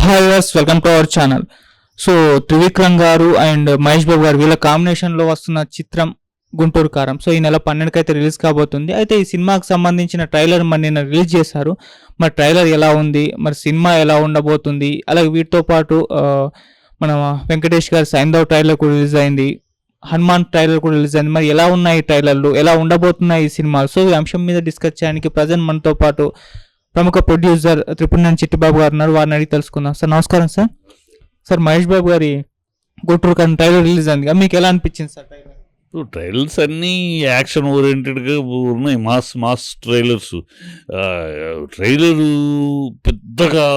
Hi was welcome to our channel. So Trivikram గారు and Mahesh Babu గారు వీళ్ళ కాంబినేషన్లో వస్తున్న చిత్రం గుంటూరు కారం. సో ఈ నెల 12కి అయితే రిలీజ్ కాబోతుంది. అయితే ఈ సినిమాకి సంబంధించిన ట్రైలర్ మరి నిన్న రిలీజ్ చేశారు. మరి ట్రైలర్ ఎలా ఉంది, మరి సినిమా ఎలా ఉండబోతుంది, అలాగే వీటితో పాటు మన వెంకటేష్ గారి సైంధవ్ ట్రైలర్ కూడా రిలీజ్ అయింది, హనుమాన్ ట్రైలర్ కూడా రిలీజ్ అయింది. మరి ఎలా ఉన్నాయి ఈ ట్రైలర్లు, ఎలా ఉండబోతున్నాయి ఈ సినిమాలు? సో ఈ అంశం మీద డిస్కస్ చేయడానికి ప్రజెంట్ మనతో పాటు ప్రముఖ ప్రొడ్యూసర్ త్రిపురనేని చిట్టిబాబు గారు ఉన్నారు. వారిని అడిగి తెలుసుకుందాం. సార్ నమస్కారం. సార్ సార్ మహేష్ బాబు గారి గుంటూరు కారం ట్రైలర్ రిలీజ్ అయింది, మీకు ఎలా అనిపించింది సార్ ట్రైలర్? ట్రైలర్స్ అన్నీ యాక్షన్ ఓరియంటెడ్గా ఉన్నాయి, మాస్ ట్రైలర్స్. ట్రైలరు పెద్దగా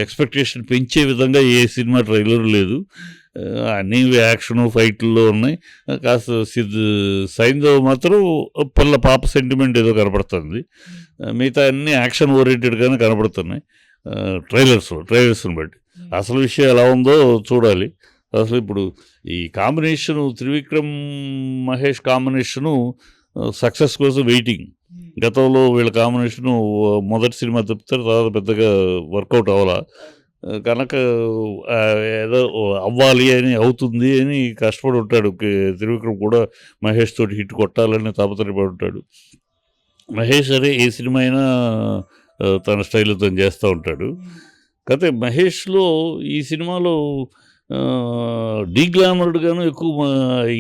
ఎక్స్పెక్టేషన్ పెంచే విధంగా ఏ సినిమా ట్రైలర్ లేదు. అన్నీ యాక్షన్ ఫైట్లో ఉన్నాయి. కాస్త సైంధవ్ మాత్రం పాప సెంటిమెంట్ ఏదో కనపడుతుంది. మిగతా అన్నీ యాక్షన్ ఓరియంటెడ్గానే కనపడుతున్నాయి ట్రైలర్స్ని బట్టి. అసలు విషయం ఎలా ఉందో చూడాలి. అసలు ఇప్పుడు ఈ combination Trivikram Mahesh combination success కోసం వెయిటింగ్. గతంలో వీళ్ళ కాంబినేషను మొదటి సినిమా తప్పితే తర్వాత పెద్దగా వర్కౌట్ అవ్వాలా, కనుక ఏదో అవ్వాలి అని అవుతుంది అని కష్టపడి ఉంటాడు త్రివిక్రమ్ కూడా. మహేష్ తోటి హిట్ కొట్టాలని తాపత్రయపడి ఉంటాడు. మహేష్ అరే ఏ సినిమా అయినా తన స్టైల్లో తను చేస్తూ ఉంటాడు. కాకపోతే మహేష్లో ఈ సినిమాలో డీగ్లామర్డ్గాను ఎక్కువ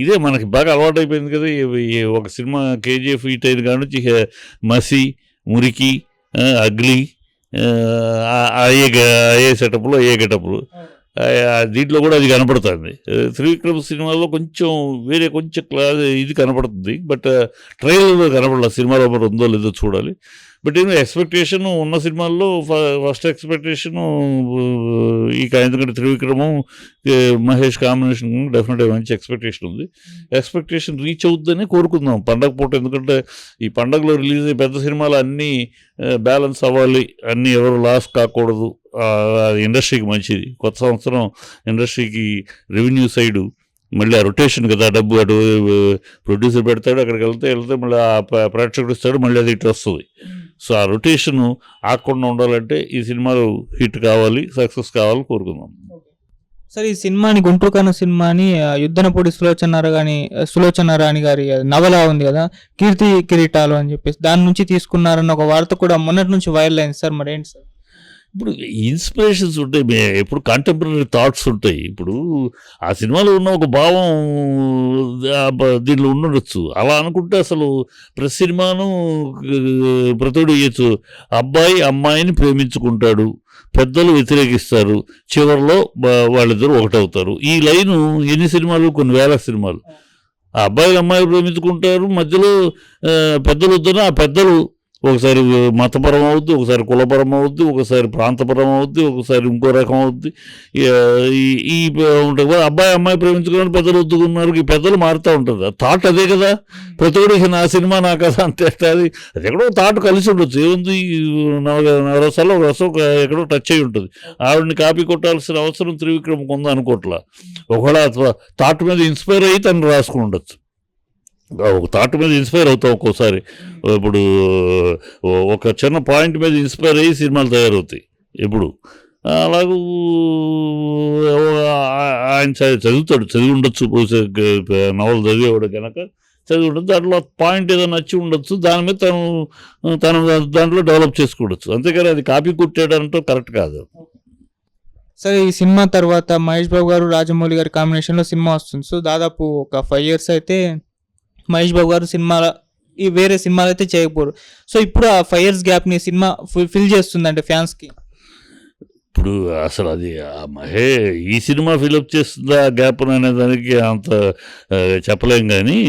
ఇదే మనకి బాగా అలవాటైపోయింది కదా. ఒక సినిమా కేజీఎఫ్ హిట్ అయిన కాడ నుంచి మసి, మురికి, అగ్లీ, అయ్యే సెటప్లు, అయ్యే గెటప్లు, దీంట్లో కూడా అది కనపడుతుంది. త్రివిక్రమ్ సినిమాలో కొంచెం వేరే కొంచెం ఇది కనపడుతుంది. బట్ ట్రైలర్లో కనపడాలి. సినిమాలో మరి ఉందో లేదో చూడాలి. బట్ నేను ఎక్స్పెక్టేషన్ ఉన్న సినిమాల్లో ఫస్ట్ ఎక్స్పెక్టేషను ఎందుకంటే త్రివిక్రము మహేష్ కాంబినేషన్ డెఫినెట్గా మంచి ఎక్స్పెక్టేషన్ ఉంది. ఎక్స్పెక్టేషన్ రీచ్ అవుతుందని కోరుకుందాం పండగ పూట. ఎందుకంటే ఈ పండగలో రిలీజ్ అయ్యే పెద్ద సినిమాలు అన్నీ బ్యాలెన్స్ అవ్వాలి, అన్నీ ఎవరు లాస్ కాకూడదు. ఇండస్ట్రీకి మంచిది. కొత్త సంవత్సరం ఇండస్ట్రీకి రెవెన్యూ సైడు మళ్ళీ ఆ రొటేషన్ కదా, డబ్బు అటు ప్రొడ్యూసర్ పెడతాడు, అక్కడికి వెళ్తే మళ్ళీ ఆ ప్రేక్షకుడు ఇస్తాడు, మళ్ళీ అది ఇటు వస్తుంది. సో ఆ రొటేషను ఆగకుండా ఉండాలంటే ఈ సినిమాలు హిట్ కావాలి, సక్సెస్ కావాలని కోరుకుందాం. సార్ ఈ సినిమాని గుంటూరు కారం సినిమాని యుద్ధనపూడి సులోచన రాణి గారి నవల ఉంది కదా, కీర్తి కిరీటాలు అని చెప్పేసి దాని నుంచి తీసుకున్నారన్న ఒక వార్త కూడా మొన్నటి నుంచి వైరల్ అయింది సార్. మరి ఏంటి సార్? ఇప్పుడు ఇన్స్పిరేషన్స్ ఉంటాయి, ఎప్పుడు కాంటెంపరీ థాట్స్ ఉంటాయి. ఇప్పుడు ఆ సినిమాలో ఉన్న ఒక భావం దీనిలో ఉండొచ్చు. అలా అనుకుంటే అసలు ప్రతి సినిమాను ప్రతోడు వేయచ్చు. అబ్బాయి అమ్మాయిని ప్రేమించుకుంటాడు, పెద్దలు వ్యతిరేకిస్తారు, చివరిలో వాళ్ళిద్దరూ ఒకటవుతారు. ఈ లైను ఎన్ని సినిమాలు, కొన్ని వేల సినిమాలు. ఆ అబ్బాయిలు అమ్మాయిలు ప్రేమించుకుంటారు, మధ్యలో పెద్దలు వద్దన ఆ పెద్దలు ఒకసారి మతపరం అవుద్ది, ఒకసారి కులపరం అవుద్ది, ఒకసారి ప్రాంతపరం అవుద్ది, ఒకసారి ఇంకో రకం అవుద్ది. ఈ ఉంటుంది అబ్బాయి అమ్మాయి ప్రేమించుకుని పెద్దలు వద్దుకున్నారు. ఈ పెద్దలు మారుతూ ఉంటుంది. థాట్ అదే కదా. ప్రతిఒడికి నా సినిమా నా కదా అంతే. అది ఎక్కడో థాట్ కలిసి ఉండొచ్చు. ఏముంది, నవరసాల్లో ఒక రసం ఎక్కడో టచ్ అయి ఉంటుంది. ఆవిడని కాపీ కొట్టాల్సిన అవసరం త్రివిక్రమకు ఉందా అనుకోవట్లా. ఒకవేళ థాట్ మీద ఇన్స్పైర్ అయ్యి తను రాసుకుని ఉండొచ్చు. ఒక థాట్ మీద ఇన్స్పైర్ అవుతాం ఒక్కోసారి. ఇప్పుడు ఒక చిన్న పాయింట్ మీద ఇన్స్పైర్ అయ్యి సినిమాలు తయారవుతాయి. ఇప్పుడు అలాగూ ఆయన చదివి ఉండొచ్చు, నవలు చదివేవాడు కనుక చదివి ఉండొచ్చు. దాంట్లో పాయింట్ ఏదో నచ్చి ఉండొచ్చు, దాని మీద తను దాంట్లో డెవలప్ చేసుకోవచ్చు. అంతేకాని అది కాపీ కొట్టాడంటూ కరెక్ట్ కాదు. సరే ఈ సినిమా తర్వాత మహేష్ బాబు గారు రాజమౌళి గారి కాంబినేషన్లో సినిమా వస్తుంది. సో దాదాపు ఒక 5 years అయితే మహేష్ బాబు గారు ఈ వేరే సినిమాలు అయితే చేయకపోరు. సో ఇప్పుడు ఆ 5 years గ్యాప్ని సినిమా ఫిల్ చేస్తుంది అంటే ఫ్యాన్స్కి. ఇప్పుడు అసలు అది ఈ సినిమా ఫిలప్ చేస్తుందా గ్యాప్ అనే దానికి అంత చెప్పలేం. కానీ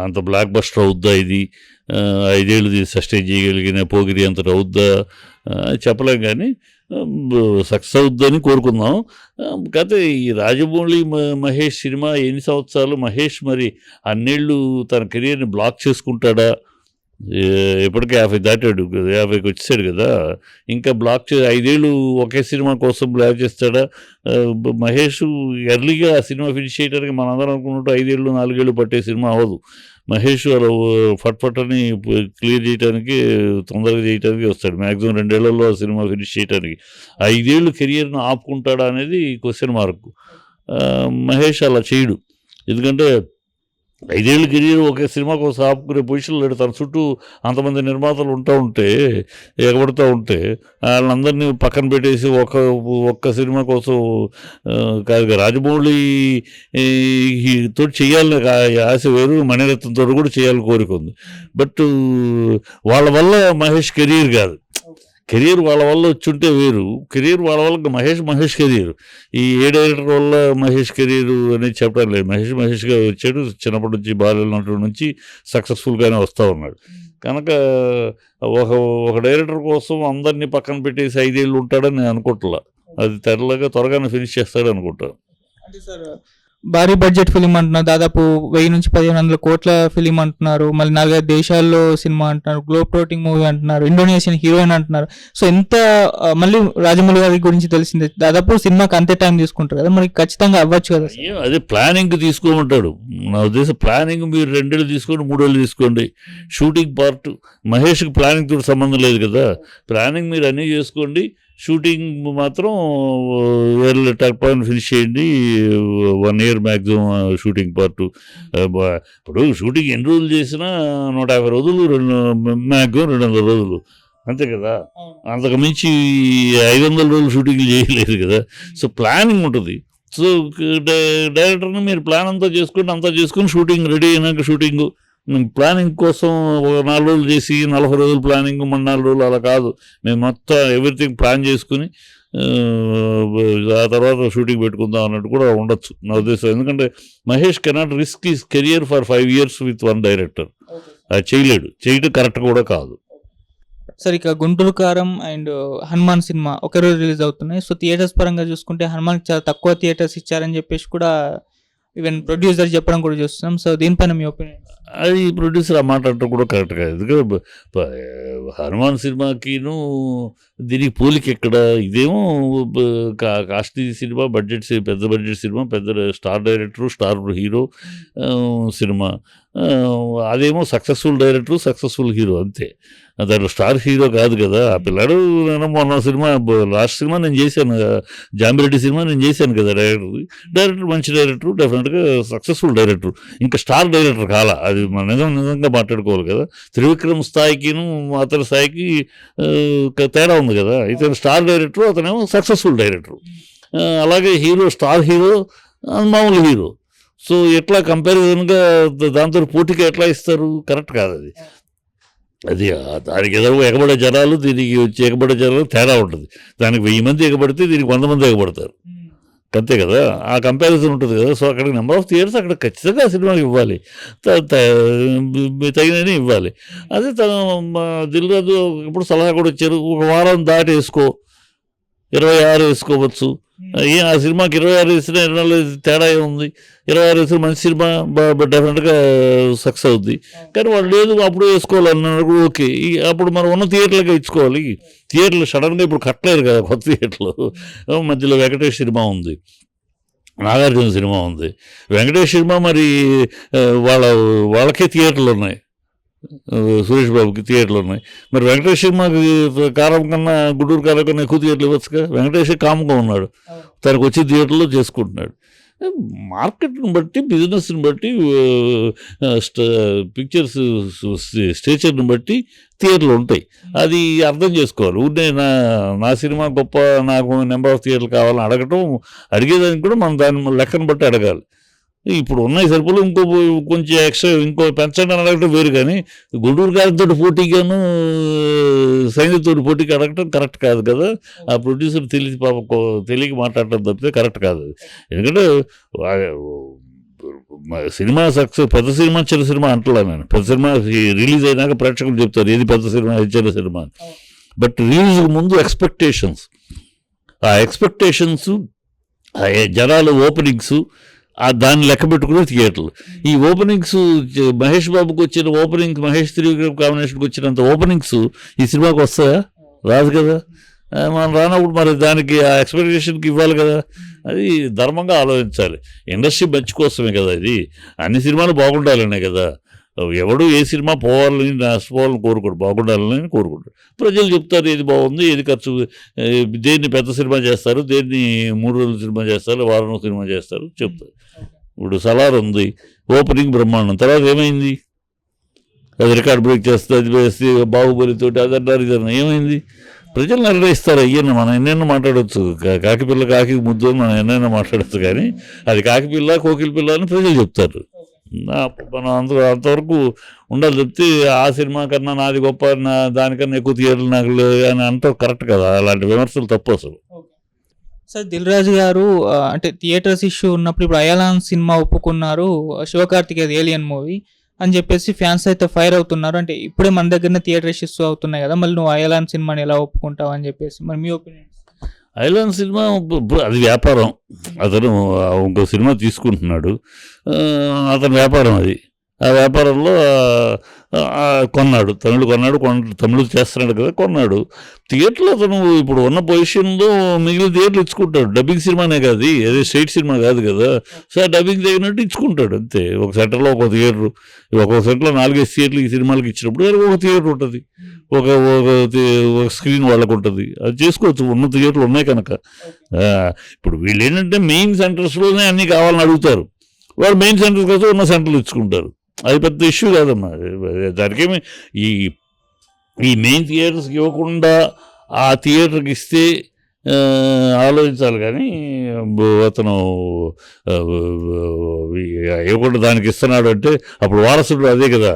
అంత బ్లాక్ బస్టర్ అవుద్దా ఇది, 5 ఏళ్ళు సస్టైన్ చేయగలిగిన పోగిరి అంత అవుద్దా చెప్పలేం. కానీ సక్సెస్ అవుద్దని కోరుకుందాం. కాకపోతే ఈ రాజమౌళి మహేష్ సినిమా ఎన్ని సంవత్సరాలు, మహేష్ మరి అన్నేళ్ళు తన కెరీర్ని బ్లాక్ చేసుకుంటాడా, ఇప్పటికే 50 దాటాడు, 50కి వచ్చేసాడు కదా. ఇంకా బ్లాక్ 5 ఏళ్ళు ఒకే సినిమా కోసం బ్లాక్ చేస్తాడా? మహేష్ ఎర్లీగా ఆ సినిమా ఫినిష్ చేయడానికి మనందరం అనుకున్నట్టు 5 ఏళ్ళు 4 ఏళ్ళు పట్టే సినిమా అవ్వదు. మహేష్ అలా ఫట్ అని క్లియర్ చేయడానికి, తొందరగా చేయడానికి వస్తాడు. మ్యాక్సిమం 2 ఏళ్లలో ఆ సినిమా ఫినిష్ చేయడానికి. 5 ఏళ్ళు కెరియర్ను ఆపుకుంటాడా అనేది క్వశ్చన్ మార్క్. మహేష్ అలా చేయడు. ఎందుకంటే 5 ఏళ్ళు కెరీర్ ఒకే సినిమా కోసం ఆపుకునే పొజిషన్లో లేడు. తన చుట్టూ అంతమంది నిర్మాతలు ఎగబడుతూ ఉంటే వాళ్ళందరినీ పక్కన పెట్టేసి ఒక్క సినిమా కోసం కాదు. రాజమౌళి తోటి చేయాలని ఆశ వేరు, మణిరత్నంతో కూడా చేయాలని కోరిక ఉంది. బట్ వాళ్ళ వల్ల మహేష్ కెరీర్ కాదు. కెరీర్ వాళ్ళ వల్ల వచ్చుంటే వేరు. కెరీర్ వాళ్ళ వల్ల మహేష్ కెరీర్. ఈ డైరెక్టర్ వల్ల మహేష్ కెరీర్ అనేది చెప్పడం లేదు. మహేష్గా వచ్చాడు. చిన్నప్పటి నుంచి బాల్య నటుడు నుంచి సక్సెస్ఫుల్గానే వస్తూ ఉన్నాడు. కనుక ఒక డైరెక్టర్ కోసం అందరినీ పక్కన పెట్టేసి 5 ఏళ్ళు ఉంటాడని నేను అనుకుంటున్నా. అది త్వరగానే ఫినిష్ చేస్తాడు అనుకుంటాను. అంటే సార్ భారీ బడ్జెట్ ఫిలిం అంటున్నారు, దాదాపు 1000 నుంచి 1500 కోట్ల ఫిలిం అంటున్నారు, మళ్ళీ 4-5 దేశాల్లో సినిమా అంటున్నారు, గ్లోబ్ ట్రోటింగ్ మూవీ అంటున్నారు, ఇండోనేషియన్ హీరోయిన్ అంటున్నారు. సో ఎంత మళ్ళీ రాజమౌళి గారి గురించి తెలిసిందే, దాదాపు సినిమాకి అంతే టైం తీసుకుంటారు కదా, మరి ఖచ్చితంగా అవ్వచ్చు కదా. అదే ప్లానింగ్ తీసుకోమంటాడు. నా ఉద్దేశం ప్లానింగ్ మీరు 2 ఏళ్ళు తీసుకోండి, 3 ఏళ్ళు తీసుకోండి. షూటింగ్ పార్ట్ మహేష్కి ప్లానింగ్ తోటి సంబంధం లేదు కదా. ప్లానింగ్ మీరు అన్నీ చేసుకోండి, షూటింగ్ మాత్రం ఫినిష్ చేయండి. 1 year మ్యాక్సిమం షూటింగ్ పార్ట్. ఇప్పుడు షూటింగ్ ఎన్ని రోజులు చేసినా 150 రోజులు, మ్యాక్సిమం 200 రోజులు అంతే కదా. అంతకు మించి 500 రోజులు షూటింగ్ చేయలేదు కదా. సో ప్లానింగ్ ఉంటుంది. సో డైరెక్టర్ని మీరు ప్లాన్ అంతా చేసుకుని షూటింగ్ రెడీ అయినాక షూటింగ్ ప్లానింగ్ కోసం 4 రోజులు చేసి 40 రోజులు ప్లానింగ్ 4 రోజులు అలా కాదు. మేము మొత్తం ఎవ్రీథింగ్ ప్లాన్ చేసుకుని ఆ తర్వాత షూటింగ్ పెట్టుకుందాం అన్నట్టు కూడా ఉండొచ్చు నా ఉద్దేశం. ఎందుకంటే Mahesh cannot risk his career for 5 years with 1 director. అది చేయడం కరెక్ట్ కూడా కాదు. సార్ ఇక గుంటూరు కారం అండ్ హనుమాన్ సినిమా ఒకే రోజు రిలీజ్ అవుతున్నాయి. సో థియేటర్స్ పరంగా చూసుకుంటే హనుమాన్కి చాలా తక్కువ థియేటర్స్ ఇచ్చారని చెప్పేసి కూడా ఈవెన్ ప్రొడ్యూసర్ చెప్పడం కూడా చూస్తున్నాం. సో దీనిపైన మీ ఒపీనియన్? అది ప్రొడ్యూసర్ ఆ మాట అంటే కూడా కరెక్ట్ కాదు. ఎందుకంటే హనుమాన్ సినిమాకిను దీనికి పోలిక ఎక్కడ? ఇదేమో కాస్ట్లీ సినిమా, పెద్ద బడ్జెట్ సినిమా, పెద్ద star director, star hero cinema. అదేమో సక్సెస్ఫుల్ డైరెక్టరు, సక్సెస్ఫుల్ హీరో అంతే. దాంట్లో స్టార్ హీరో కాదు కదా. ఆ పిల్లాడు మొన్న సినిమా, లాస్ట్ సినిమా నేను చేశాను, జాంబిరెడ్డి సినిమా నేను చేశాను కదా. డైరెక్టర్ మంచి డైరెక్టర్, డెఫినెట్గా సక్సెస్ఫుల్ డైరెక్టర్. ఇంకా స్టార్ డైరెక్టర్ కాలా. అది మనం నిజంగా మాట్లాడుకోవాలి కదా. త్రివిక్రమ్ స్థాయికిను అతని స్థాయికి తేడా ఉంది కదా. ఇతను స్టార్ డైరెక్టర్, అతనేమో సక్సెస్ఫుల్ డైరెక్టర్. అలాగే హీరో స్టార్ హీరో, మామూలు హీరో. సో ఎట్లా కంపారిజన్గా దాంతో పోటీగా ఎట్లా ఇస్తారు? కరెక్ట్ కాదు అది. దానికి ఏదో ఎగబడే జనాలు, దీనికి వచ్చి ఎగబడే జనాలు తేడా ఉంటుంది. దానికి 1000 మంది ఎగబడితే దీనికి 100 మంది ఎగబడతారు అంతే కదా. ఆ కంపారిజన్ ఉంటుంది కదా. సో అక్కడ నెంబర్ ఆఫ్ థియేటర్స్ అక్కడ ఖచ్చితంగా సినిమాకి ఇవ్వాలి, తగినని ఇవ్వాలి. అదే దిల్ రాజు ఇప్పుడు సలహా కూడా ఇచ్చారు, 1 వారం దాటి వేసుకో, 26 వేసుకోవచ్చు. ఆ సినిమాకి 26 వేసినా 24 తేడా ఉంది. 26 వేసిన మంచి సినిమా డెఫినెట్గా సక్సెస్ అవుద్ది. కానీ వాళ్ళు లేదు అప్పుడు వేసుకోవాలన్నాడు కూడా ఓకే. అప్పుడు మనం ఉన్న థియేటర్లుగా ఇచ్చుకోవాలి. థియేటర్లు సడన్గా ఇప్పుడు కట్టలేరు కదా కొత్త థియేటర్లు. మధ్యలో వెంకటేష్ సినిమా ఉంది, నాగార్జున సినిమా ఉంది. వెంకటేష్ సినిమా మరి వాళ్ళకే థియేటర్లు ఉన్నాయి, సురేష్ బాబుకి థియేటర్లు ఉన్నాయి. మరి వెంకటేష్ సినిమాకి కారం కన్నా, గుంటూరు కారం కన్నా ఎక్కువ థియేటర్లు ఇవ్వచ్చుగా. వెంకటేష్ కామ్గా ఉన్నాడు, తనకు వచ్చి థియేటర్లో చేసుకుంటున్నాడు. మార్కెట్ని బట్టి, బిజినెస్ని బట్టి, పిక్చర్స్ స్టేచర్ని బట్టి థియేటర్లు ఉంటాయి. అది అర్థం చేసుకోవాలి. ఊరినే నా సినిమా గొప్ప, నాకు నెంబర్ ఆఫ్ థియేటర్లు కావాలని అడిగేదానికి కూడా మనం దాని లెక్కను బట్టి అడగాలి. ఇప్పుడు ఉన్నాయి సరుకులు, కొంచెం ఎక్స్ట్రా పెంచండి అని అడగటం వేరు. కానీ గుంటూరు గారితో పోటీగాను సైన్యతో పోటీకి అడగటం కరెక్ట్ కాదు కదా. ఆ ప్రొడ్యూసర్ తెలియక మాట్లాడటం తప్పితే కరెక్ట్ కాదు. ఎందుకంటే సినిమా సక్సెస్, పెద్ద సినిమా చిన్న సినిమా అంటలా నేను. పెద్ద సినిమా రిలీజ్ అయినాక ప్రేక్షకులు చెప్తారు ఏది పెద్ద సినిమా, ఏది చిన్న సినిమా. బట్ రిలీజ్కి ముందు ఎక్స్పెక్టేషన్స్, ఆ జనాలు ఓపెనింగ్స్, దాన్ని లెక్క పెట్టుకునే థియేటర్లు. ఈ ఓపెనింగ్స్ మహేష్ బాబుకి వచ్చిన ఓపెనింగ్, మహేష్ త్రివిక్రమ్ కాంబినేషన్కి వచ్చినంత ఓపెనింగ్స్ ఈ సినిమాకి వస్తాయా? రాదు కదా. మనం రానప్పుడు మరి దానికి ఆ ఎక్స్పెక్టేషన్కి ఇవ్వాలి కదా. అది ధర్మంగా ఆలోచించాలి. ఇండస్ట్రీ మంచి కోసమే కదా ఇది. అన్ని సినిమాలు బాగుండాలనే కదా. ఎవడు ఏ సినిమా పోవాలని నష్టపోవాలని కోరుకోడు, బాగుండాలని కోరుకుంటాడు. ప్రజలు చెప్తారు ఏది బాగుంది, ఏది ఖర్చు, దేన్ని పెద్ద సినిమా చేస్తారు, దేన్ని 3 రోజుల సినిమా చేస్తారు, వారం సినిమా చేస్తారు చెప్తారు. ఇప్పుడు సలార్ ఉంది, ఓపెనింగ్ బ్రహ్మాండం, తర్వాత ఏమైంది? అది రికార్డ్ బ్రేక్ చేస్తుంది, అది వేస్తే బాహుబలితోటి అదన్నారు ఇదన్నా, ఏమైంది? ప్రజలు నిర్ణయిస్తారు. అయ్యన్న మనం ఎన్నైనా మాట్లాడవచ్చు, కాకిపిల్ల కాకి ముద్దు అని మనం ఎన్నైనా మాట్లాడచ్చు, కానీ అది కాకిపిల్ల కోకిల పిల్ల అని ప్రజలు చెప్తారు. మనం అంతవరకు ఉండాలి. చెప్తే ఆ సినిమా కన్నా నాది గొప్ప, దానికన్నా ఎక్కువ థియేటర్లు నాకు అని అంటే కరెక్ట్ కదా. అలాంటి విమర్శలు తప్పు అసలు. సార్ దిల్ రాజు గారు అంటే థియేటర్స్ ఇష్యూ ఉన్నప్పుడు ఇప్పుడు అయాలాన్ సినిమా ఒప్పుకున్నారు, శివకార్తికేయ ఏలియన్ మూవీ అని చెప్పేసి ఫ్యాన్స్ అయితే ఫైర్ అవుతున్నారు. అంటే ఇప్పుడే మన దగ్గరనే థియేటర్ ఇష్యూస్ అవుతున్నాయి కదా, మళ్ళీ నువ్వు అయాలాన్ సినిమాని ఎలా ఒప్పుకుంటావు అని చెప్పేసి మరి మీ ఒపీనియన్? ఐలాండ్ సినిమా అది వ్యాపారం. అతను ఇంకో సినిమా తీసుకుంటున్నాడు, అతని వ్యాపారం అది. ఆ వ్యాపారంలో కొన్నాడు, తమిళ్ చేస్తున్నాడు కదా, కొన్నాడు. థియేటర్లో అతను ఇప్పుడు ఉన్న పొజిషన్లో మిగిలిన థియేటర్లు ఇచ్చుకుంటాడు. డబ్బింగ్ సినిమానే కాదు, అదే స్ట్రైట్ సినిమా కాదు కదా. సార్ డబ్బింగ్ తగినట్టు ఇచ్చుకుంటాడు అంతే. ఒక సెంటర్లో ఒక థియేటర్, ఒక్కొక్క సెంటర్లో 4-5 థియేటర్లు ఈ సినిమాలకు ఇచ్చినప్పుడు ఒక థియేటర్ ఉంటుంది, ఒక స్క్రీన్ వాళ్ళకు ఉంటుంది. అది చేసుకోవచ్చు, ఉన్న థియేటర్లు ఉన్నాయి కనుక. ఇప్పుడు వీళ్ళు ఏంటంటే మెయిన్ సెంటర్స్లోనే అన్నీ కావాలని అడుగుతారు. వాళ్ళు మెయిన్ సెంటర్ కోసం ఉన్న సెంటర్లు ఇచ్చుకుంటారు. అది పెద్ద ఇష్యూ కాదమ్మా. దానికేమి ఈ మెయిన్ థియేటర్స్కి ఇవ్వకుండా ఆ థియేటర్కి ఇస్తే ఆలోచించాలి, కానీ అతను ఇవ్వకుండా దానికి ఇస్తున్నాడు అంటే అప్పుడు వారసుడు అదే కదా.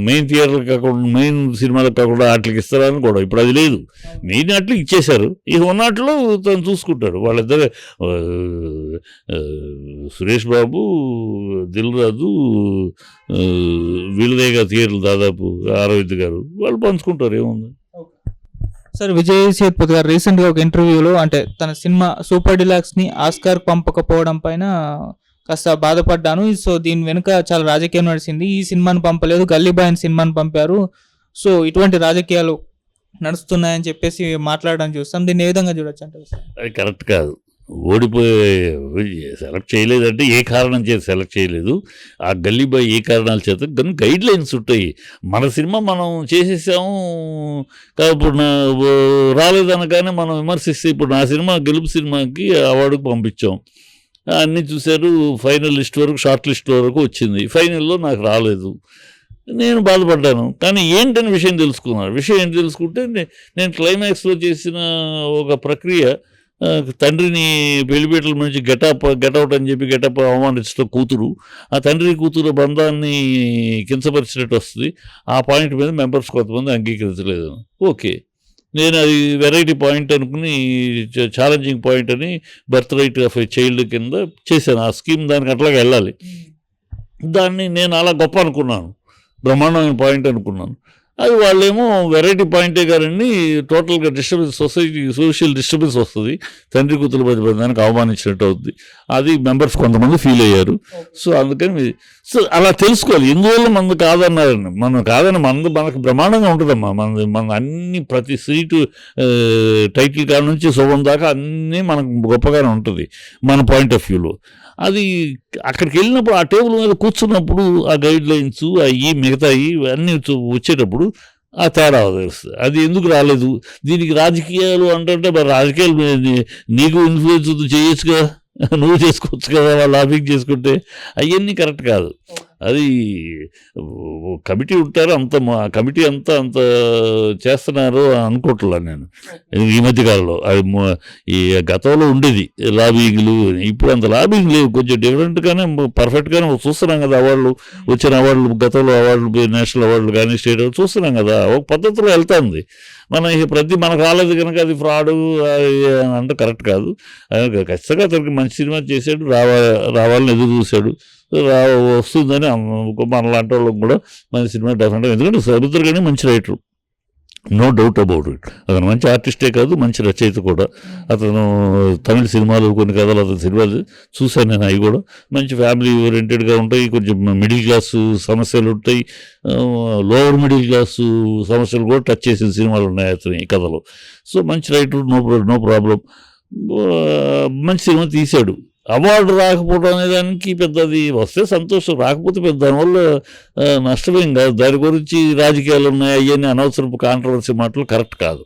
మెయిన్ థియేటర్లు కాకుండా, మెయిన్ సినిమాలకు కాకుండా వాటికి ఇస్తారని కూడా ఇప్పుడు అది లేదు. మెయిన్ వాటికి ఇచ్చేశారు, ఇక ఉన్నట్లో తను చూసుకుంటాడు. వాళ్ళిద్దరే సురేష్ బాబు, దిల్ రాజు, వీళ్ళదేగా థియేటర్లు దాదాపు అరవింద్ గారు, వాళ్ళు పంచుకుంటారు, ఏముంది. సార్ విజయ్ సేతుపతి గారు రీసెంట్గా ఒక ఇంటర్వ్యూలో అంటే తన సినిమా సూపర్ డిలాక్స్ని ఆస్కార్ పంపకపోవడం పైన కాస్త బాధపడ్డాను, సో దీని వెనుక చాలా రాజకీయం నడిచింది, ఈ సినిమాని పంపలేదు, గల్లీ బాయ్ సినిమాని పంపారు, సో ఇటువంటి రాజకీయాలు నడుస్తున్నాయని చెప్పేసి మాట్లాడడం చూస్తాం. దీన్ని ఏ విధంగా చూడొచ్చు అంటారు? అది కరెక్ట్ కాదు. సెలెక్ట్ చేయలేదంటే ఏ కారణం చేత సెలెక్ట్ చేయలేదు, ఆ గల్లీ బాయ్ ఏ కారణాల చేత, కానీ గైడ్ లైన్స్ ఉంటాయి. మన సినిమా మనం చేసేసాము, ఇప్పుడు రాలేదనగానే మనం విమర్శిస్తే, ఇప్పుడు నా సినిమా గెలుపు సినిమాకి అవార్డుకు పంపించాం, అన్నీ చూశారు, ఫైనల్ లిస్ట్ వరకు, షార్ట్ లిస్ట్ వరకు వచ్చింది, ఫైనల్లో నాకు రాలేదు, నేను బాధపడ్డాను. కానీ ఏంటని విషయం తెలుసుకున్నాను. విషయం ఏంటి తెలుసుకుంటే, నేను క్లైమాక్స్లో చేసిన ఒక ప్రక్రియ, తండ్రిని పెళ్లిపీటల నుంచి గెటౌట్ అని చెప్పి గెటప్ అవమానించడం కూతురు, ఆ తండ్రి కూతురు బంధాన్ని కించపరిచినట్టు వస్తుంది. ఆ పాయింట్ మీద మెంబర్స్ కొంతమంది అంగీకరించలేదు. ఓకే, నేను అది వెరైటీ పాయింట్ అనుకుని, ఛాలెంజింగ్ పాయింట్ అని, birth right of a child కింద చేశాను. ఆ స్కీమ్ దానికి అట్లాగే వెళ్ళాలి. దాన్ని నేను అలా గొప్ప అనుకున్నాను, బ్రహ్మాండమైన పాయింట్ అనుకున్నాను. అది వాళ్ళేమో వెరైటీ పాయింటే కాదండి, టోటల్గా డిస్టర్బెన్స్, సోషల్ డిస్టర్బెన్స్ వస్తుంది, తండ్రి కూతురు దానికి అవమానించినట్టు అవుతుంది. అది మెంబర్స్ కొంతమంది ఫీల్ అయ్యారు. సో అందుకని అలా తెలుసుకోవాలి, ఎందువల్ల మనది కాదన్నారండి. మనం కాదని మనకు బ్రహ్మాండంగా ఉంటుందమ్మా. మన అన్ని ప్రతి సీటు టైటిల్ కాడ నుంచి శుభం దాకా అన్నీ మనకు గొప్పగానే ఉంటుంది మన పాయింట్ ఆఫ్ వ్యూలో. అది అక్కడికి వెళ్ళినప్పుడు, ఆ టేబుల్ మీద కూర్చున్నప్పుడు, ఆ గైడ్ లైన్స్ అవి మిగతాయి అన్నీ వచ్చేటప్పుడు ఆ తేడా తెలుస్తుంది. అది ఎందుకు రాలేదు, దీనికి రాజకీయాలు అంటే మరి రాజకీయాలు నీకు ఇన్ఫ్లుయెన్స్ చేయొచ్చు కదా, నువ్వు చేసుకోవచ్చు కదా, వాళ్ళు లాబింగ్ చేసుకుంటే, అవన్నీ కరెక్ట్ కాదు. అది కమిటీ ఉంటారు, కమిటీ అంతా చేస్తున్నారు అనుకోవట్లా నేను ఈ మధ్యకాలంలో. అది ఈ గతంలో ఉండేది లాబింగ్లు, ఇప్పుడు అంత లాబింగ్ లేవు, కొంచెం డిఫరెంట్గానే పర్ఫెక్ట్గానే చూస్తున్నాం కదా. అవార్డులు వచ్చిన అవార్డులు, గతంలో అవార్డులు, నేషనల్ అవార్డులు కానీ స్టేట్ అవార్డు చూస్తున్నాం కదా, ఒక పద్ధతిలో వెళ్తా ఉంది. మనకు రాలేదు కనుక అది ఫ్రాడ్ అంటే కరెక్ట్ కాదు. ఖచ్చితంగా అతనికి మంచి సినిమా చేశాడు, రావాలని ఎదురు చూశాడు, వస్తుందని మనలాంటి వాళ్ళకి కూడా మంచి సినిమా డెఫినెట్గా, ఎందుకంటే సముద్ర కానీ మంచి writer, no doubt about it. అతను మంచి ఆర్టిస్టే కాదు, మంచి రచయిత కూడా. అతను తమిళ సినిమాలు, కొన్ని కథలు, అతని సినిమాలు చూశాను నేను. అవి కూడా మంచి ఫ్యామిలీ ఓరియంటెడ్గా ఉంటాయి. కొంచెం మిడిల్ క్లాసు సమస్యలు ఉంటాయి, లోవర్ మిడిల్ క్లాసు సమస్యలు కూడా టచ్ చేసిన సినిమాలు ఉన్నాయి అతని ఈ కథలో. సో మంచి రైటర్, నో ప్రాబ్లం. మంచి సినిమా తీశాడు. అవార్డు రాకపోవడం అనే దానికి పెద్దది వస్తే సంతోషం, రాకపోతే పెద్ద దానివల్ల నష్టమేం కాదు. దాని గురించి రాజకీయాలు ఉన్నాయి అవన్నీ అనవసరపు కాంట్రవర్సీ మాటలు కరెక్ట్ కాదు.